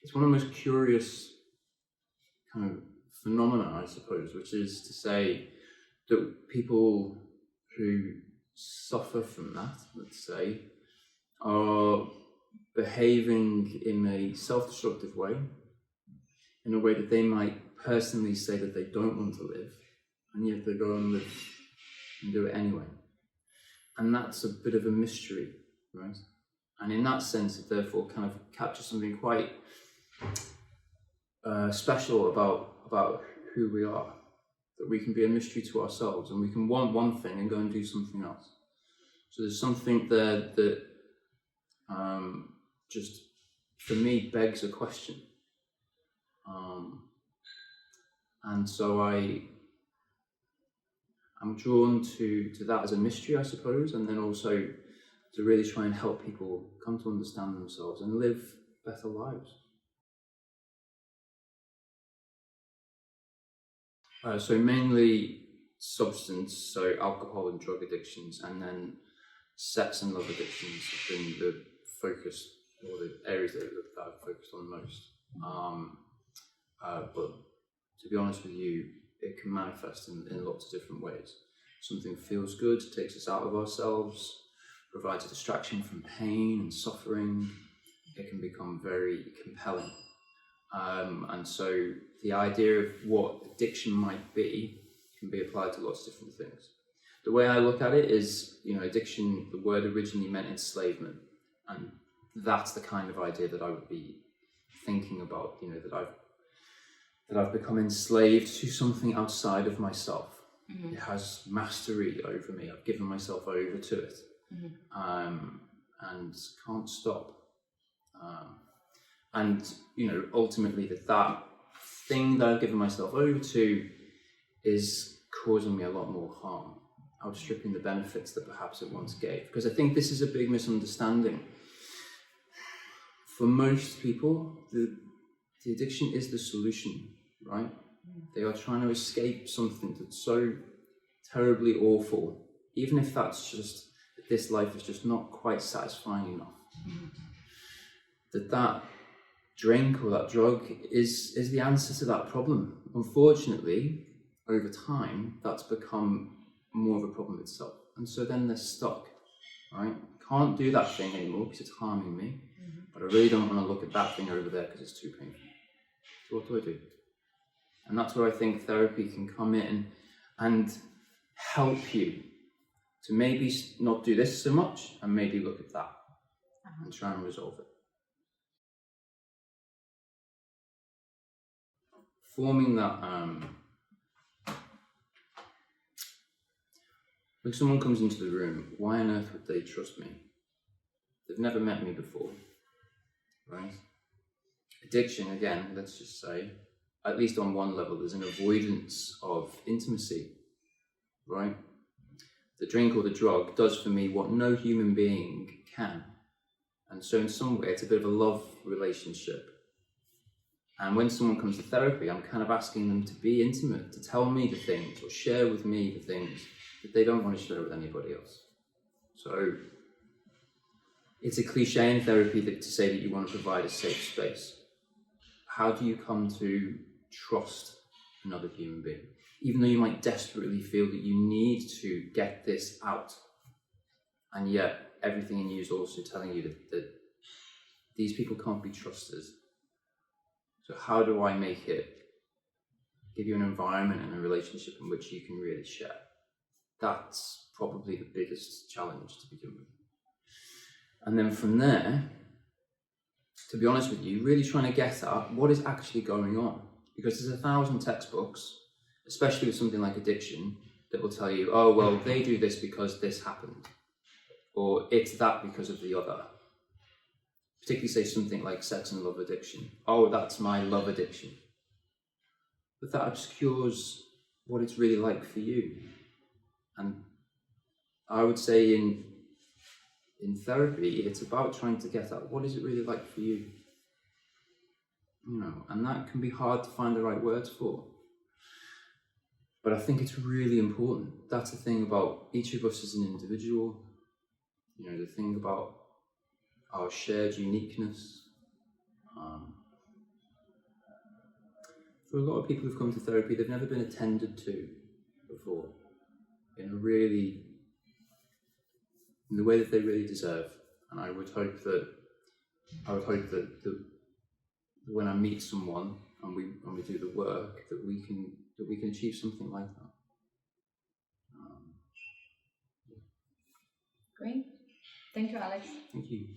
it's one of the most curious kind of phenomena, I suppose, which is to say that people who suffer from that, let's say, are behaving in a self-destructive way, in a way that they might personally say that they don't want to live, and yet they go and live and do it anyway. And that's a bit of a mystery, right? And in that sense, it therefore kind of captures something quite special about who we are, that we can be a mystery to ourselves, and we can want one thing and go and do something else. So there's something there that just, for me, begs a question. And so I'm drawn to that as a mystery, I suppose, and then also to really try and help people come to understand themselves and live better lives. So mainly substance, so alcohol and drug addictions, and then sex and love addictions have been the focus, or the areas that I've focused on most. But to be honest with you, it can manifest in lots of different ways. Something feels good, takes us out of ourselves, provides a distraction from pain and suffering. It can become very compelling. And so the idea of what addiction might be can be applied to lots of different things. The way I look at it is, addiction, the word originally meant enslavement. And that's the kind of idea that I would be thinking about, that I've become enslaved to something outside of myself. Mm-hmm. It has mastery over me. I've given myself over to it. Mm-hmm. And can't stop. And ultimately that thing that I've given myself over to is causing me a lot more harm, outstripping the benefits that perhaps it once gave. Because I think this is a big misunderstanding. For most people, the addiction is the solution, right? They are trying to escape something that's so terribly awful, even if that's just that this life is just not quite satisfying enough. That drink or that drug is the answer to that problem. Unfortunately, over time, that's become more of a problem itself. And so then they're stuck, right? Can't do that thing anymore because it's harming me, but I really don't want to look at that thing over there because it's too painful. So what do I do? And that's where I think therapy can come in and help you to maybe not do this so much and maybe look at that and try and resolve it. Forming that, when someone comes into the room, why on earth would they trust me? They've never met me before, right? Addiction, again, let's just say, at least on one level, there's an avoidance of intimacy, right? The drink or the drug does for me what no human being can. And so in some way, it's a bit of a love relationship. And when someone comes to therapy, I'm kind of asking them to be intimate, to tell me the things or share with me the things that they don't want to share with anybody else. So it's a cliche in therapy to say that you want to provide a safe space. How do you come to trust another human being? Even though you might desperately feel that you need to get this out, and yet everything in you is also telling you that these people can't be trusted. So how do I give you an environment and a relationship in which you can really share? That's probably the biggest challenge to begin with. And then from there, to be honest with you, really trying to get at what is actually going on. Because there's 1,000 textbooks, especially with something like addiction, that will tell you, oh, well, they do this because this happened. Or it's that because of the other. Particularly say something like sex and love addiction. Oh, that's my love addiction. But that obscures what it's really like for you. And I would say in therapy, it's about trying to get at what is it really like for you. And that can be hard to find the right words for. But I think it's really important. That's the thing about each of us as an individual. The thing about our shared uniqueness, for a lot of people who've come to therapy, they've never been attended to before in the way that they really deserve. And I would hope that when I meet someone and we do the work, that we can achieve something like that. Great. Thank you, Alex. Thank you.